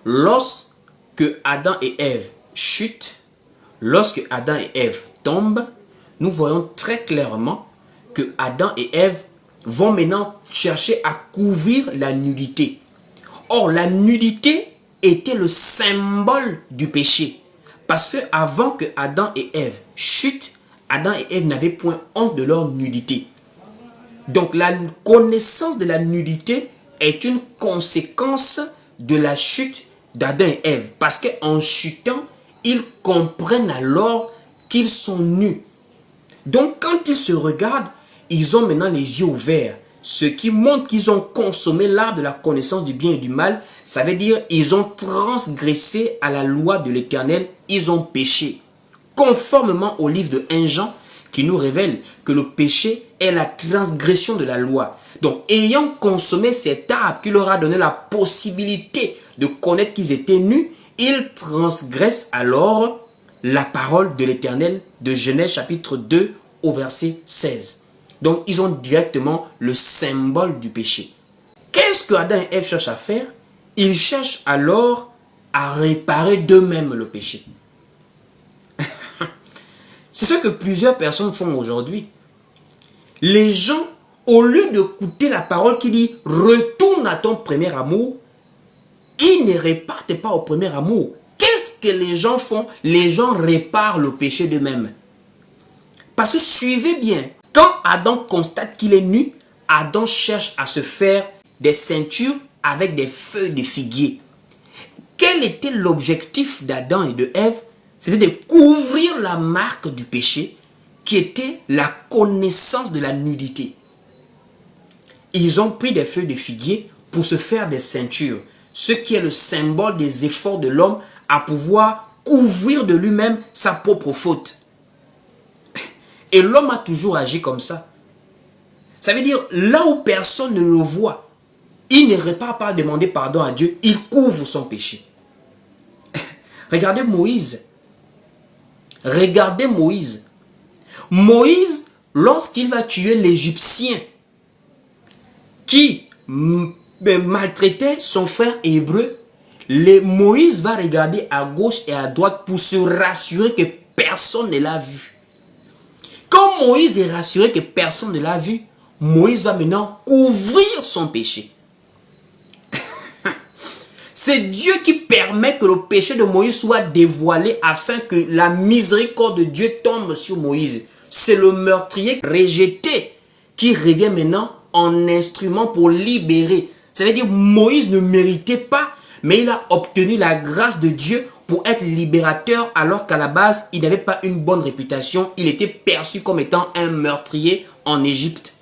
lorsque Adam et Ève chutent, lorsque Adam et Ève tombent, nous voyons très clairement que Adam et Ève vont maintenant chercher à couvrir la nudité. Or, la nudité était le symbole du péché. Parce que avant que Adam et Ève chutent, Adam et Ève n'avaient point honte de leur nudité. Donc, la connaissance de la nudité est une conséquence de la chute d'Adam et Ève. Parce qu'en chutant, ils comprennent alors qu'ils sont nus. Donc, quand ils se regardent, ils ont maintenant les yeux ouverts. Ce qui montre qu'ils ont consommé l'arbre de la connaissance du bien et du mal. Ça veut dire qu'ils ont transgressé à la loi de l'Éternel. Ils ont péché. Conformément au livre de 1 Jean, qui nous révèle que le péché est la transgression de la loi. Donc, ayant consommé cet arbre qui leur a donné la possibilité de connaître qu'ils étaient nus, ils transgressent alors la parole de l'Éternel de Genèse chapitre 2 au verset 16. Donc, ils ont directement le symbole du péché. Qu'est-ce que Adam et Ève cherchent à faire? Ils cherchent alors à réparer d'eux-mêmes le péché. C'est ce que plusieurs personnes font aujourd'hui. Les gens, au lieu d'écouter la parole qui dit « Retourne à ton premier amour », ils ne repartent pas au premier amour. Qu'est-ce que les gens font? Les gens réparent le péché d'eux-mêmes. Parce que suivez bien, quand Adam constate qu'il est nu, Adam cherche à se faire des ceintures avec des feuilles de figuier. Quel était l'objectif d'Adam et de Ève? C'était de couvrir la marque du péché qui était la connaissance de la nudité. Ils ont pris des feuilles de figuier pour se faire des ceintures, ce qui est le symbole des efforts de l'homme à pouvoir couvrir de lui-même sa propre faute. Et l'homme a toujours agi comme ça. Ça veut dire, là où personne ne le voit, il ne répare pas à demander pardon à Dieu, il couvre son péché. Regardez Moïse. Regardez Moïse. Moïse, lorsqu'il va tuer l'Égyptien qui maltraitait son frère hébreu, Moïse va regarder à gauche et à droite pour se rassurer que personne ne l'a vu. Quand Moïse est rassuré que personne ne l'a vu, Moïse va maintenant couvrir son péché. C'est Dieu qui permet que le péché de Moïse soit dévoilé afin que la miséricorde de Dieu tombe sur Moïse. C'est le meurtrier rejeté qui revient maintenant en instrument pour libérer. Ça veut dire que Moïse ne méritait pas, mais il a obtenu la grâce de Dieu pour être libérateur alors qu'à la base, il n'avait pas une bonne réputation. Il était perçu comme étant un meurtrier en Égypte.